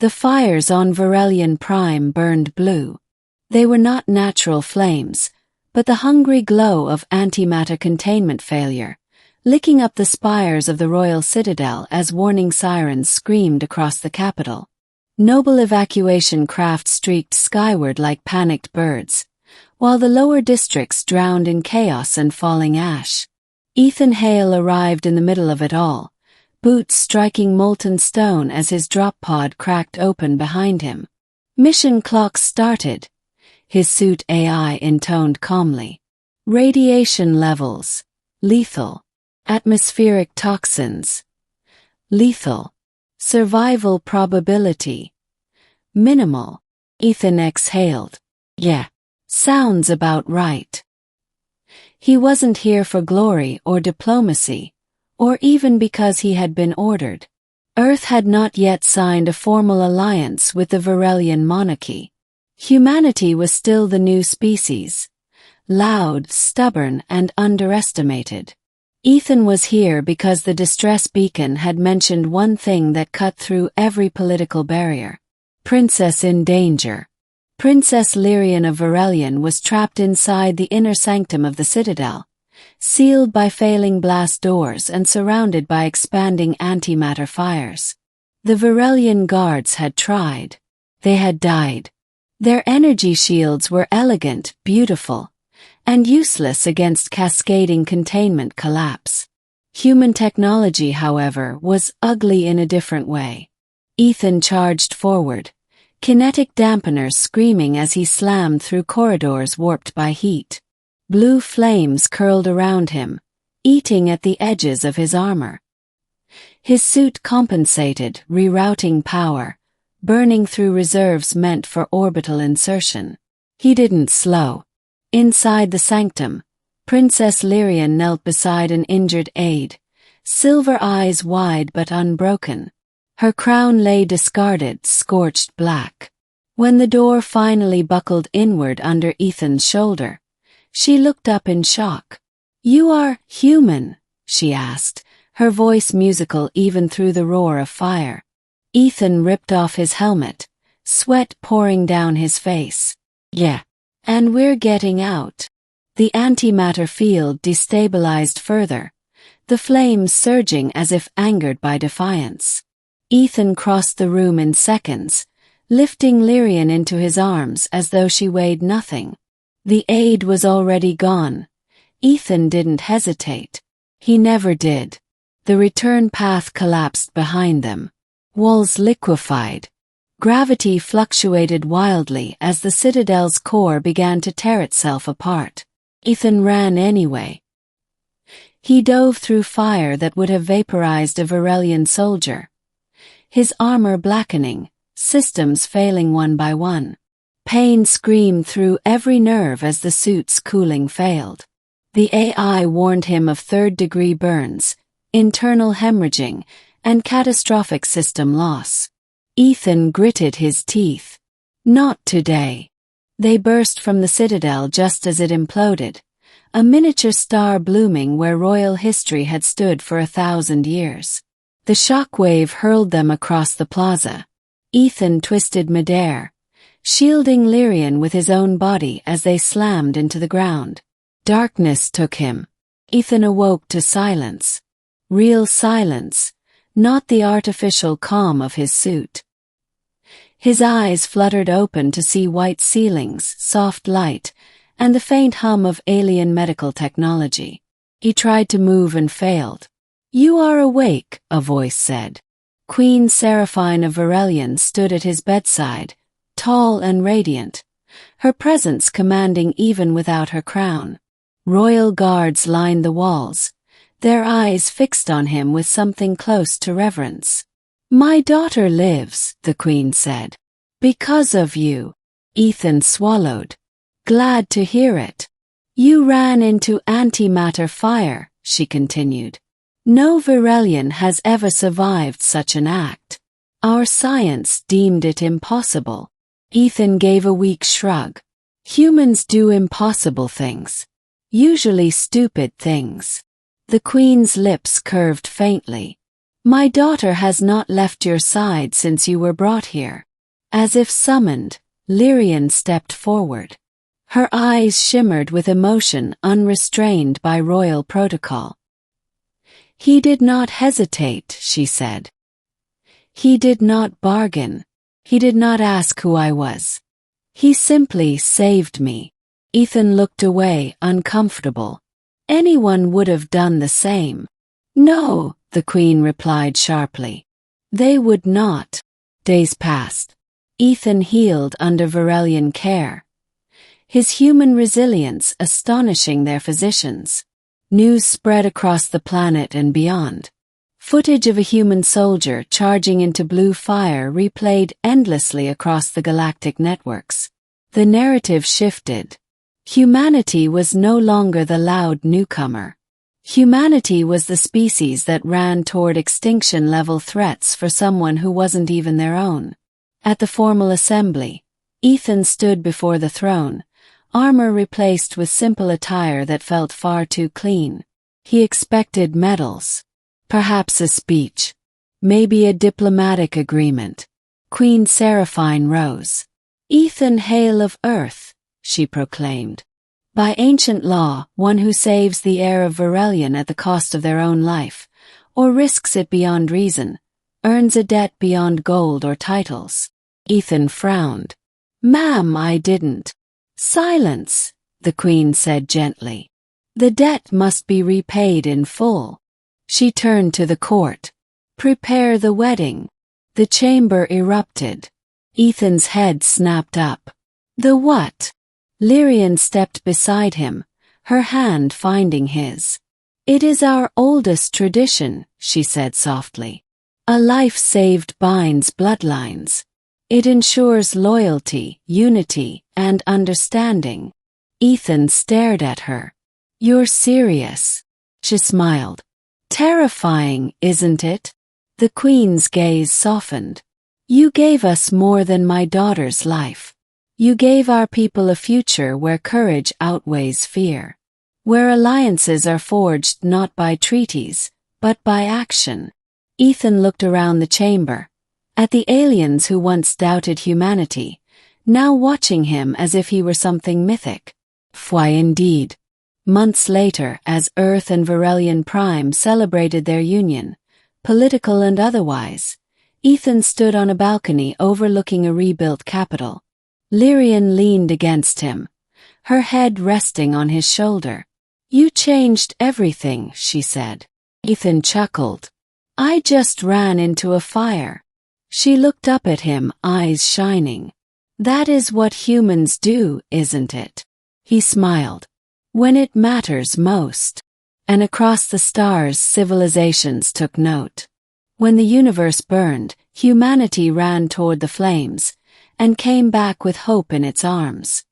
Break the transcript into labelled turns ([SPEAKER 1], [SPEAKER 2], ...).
[SPEAKER 1] The fires on Varelian Prime burned blue. They were not natural flames, but the hungry glow of antimatter containment failure, licking up the spires of the royal citadel as warning sirens screamed across the capital. Noble evacuation craft streaked skyward like panicked birds, while the lower districts drowned in chaos and falling ash. Ethan Hale arrived in the middle of it all, boots striking molten stone as his drop pod cracked open behind him. Mission clock started. His suit AI intoned calmly. Radiation levels. Lethal. Atmospheric toxins. Lethal. Survival probability. Minimal. Ethan exhaled. Yeah. Sounds about right. He wasn't here for glory or diplomacy, or even because he had been ordered. Earth had not yet signed a formal alliance with the Varelian monarchy. Humanity was still the new species, loud, stubborn, and underestimated. Ethan was here because the distress beacon had mentioned one thing that cut through every political barrier. Princess in danger. Princess Lyrian of Varelian was trapped inside the inner sanctum of the citadel, sealed by failing blast doors and surrounded by expanding antimatter fires. The Varelian guards had tried. They had died. Their energy shields were elegant, beautiful, and useless against cascading containment collapse. Human technology, however, was ugly in a different way. Ethan charged forward, kinetic dampeners screaming as he slammed through corridors warped by heat. Blue flames curled around him, eating at the edges of his armor. His suit compensated, rerouting power, burning through reserves meant for orbital insertion. He didn't slow. Inside the sanctum, Princess Lyrian knelt beside an injured aide, silver eyes wide but unbroken. Her crown lay discarded, scorched black. When the door finally buckled inward under Ethan's shoulder, she looked up in shock. "You are human?" she asked, her voice musical even through the roar of fire. Ethan ripped off his helmet, sweat pouring down his face. "Yeah. And we're getting out." The antimatter field destabilized further, the flames surging as if angered by defiance. Ethan crossed the room in seconds, lifting Lyrian into his arms as though she weighed nothing. The aide was already gone. Ethan didn't hesitate. He never did. The return path collapsed behind them. Walls liquefied. Gravity fluctuated wildly as the citadel's core began to tear itself apart. Ethan ran anyway. He dove through fire that would have vaporized a Varelian soldier, his armor blackening, systems failing one by one. Pain screamed through every nerve as the suit's cooling failed. The AI warned him of third-degree burns, internal hemorrhaging, and catastrophic system loss. Ethan gritted his teeth. Not today. They burst from the citadel just as it imploded, a miniature star blooming where royal history had stood for 1,000 years. The shockwave hurled them across the plaza. Ethan twisted midair, shielding Lyrian with his own body as they slammed into the ground. Darkness took him. Ethan awoke to silence. Real silence, not the artificial calm of his suit. His eyes fluttered open to see white ceilings, soft light, and the faint hum of alien medical technology. He tried to move and failed. "You are awake," a voice said. Queen Seraphine of Varelian stood at his bedside, tall and radiant, her presence commanding even without her crown. Royal guards lined the walls, their eyes fixed on him with something close to reverence. "My daughter lives," the queen said. "Because of you." Ethan swallowed. "Glad to hear it." "You ran into antimatter fire," she continued. "No Varelian has ever survived such an act. Our science deemed it impossible." Ethan gave a weak shrug. "Humans do impossible things. Usually stupid things." The queen's lips curved faintly. My daughter has not left your side since you were brought here. As if summoned, Lyrian stepped forward. Her eyes shimmered with emotion unrestrained by royal protocol. He did not hesitate, she said. He did not bargain. He did not ask who I was. He simply saved me. Ethan looked away, uncomfortable. Anyone would have done the same. No, the Queen replied sharply. They would not. Days passed. Ethan healed under Varelian care. His human resilience astonishing their physicians. News spread across the planet and beyond. Footage of a human soldier charging into blue fire replayed endlessly across the galactic networks. The narrative shifted. Humanity was no longer the loud newcomer. Humanity was the species that ran toward extinction-level threats for someone who wasn't even their own. At the formal assembly, Ethan stood before the throne, armor replaced with simple attire that felt far too clean. He expected medals. Perhaps a speech. Maybe a diplomatic agreement. Queen Seraphine rose. Ethan, hail of Earth, she proclaimed. By ancient law, one who saves the heir of Varelian at the cost of their own life, or risks it beyond reason, earns a debt beyond gold or titles. Ethan frowned. Ma'am, I didn't. Silence, the Queen said gently. The debt must be repaid in full. She turned to the court. Prepare the wedding. The chamber erupted. Ethan's head snapped up. The what? Lyrian stepped beside him, her hand finding his. It is our oldest tradition, she said softly. A life saved binds bloodlines. It ensures loyalty, unity, and understanding. Ethan stared at her. You're serious. She smiled. Terrifying, isn't it? The Queen's gaze softened. You gave us more than my daughter's life. You gave our people a future where courage outweighs fear. Where alliances are forged not by treaties, but by action. Ethan looked around the chamber. At the aliens who once doubted humanity, now watching him as if he were something mythic. Why indeed. Months later, as Earth and Varelian Prime celebrated their union, political and otherwise, Ethan stood on a balcony overlooking a rebuilt capital. Lyrian leaned against him, her head resting on his shoulder. You changed everything, she said. Ethan chuckled. I just ran into a fire. She looked up at him, eyes shining. That is what humans do, isn't it? He smiled. When it matters most. And across the stars civilizations took note. When the universe burned, humanity ran toward the flames, and came back with hope in its arms.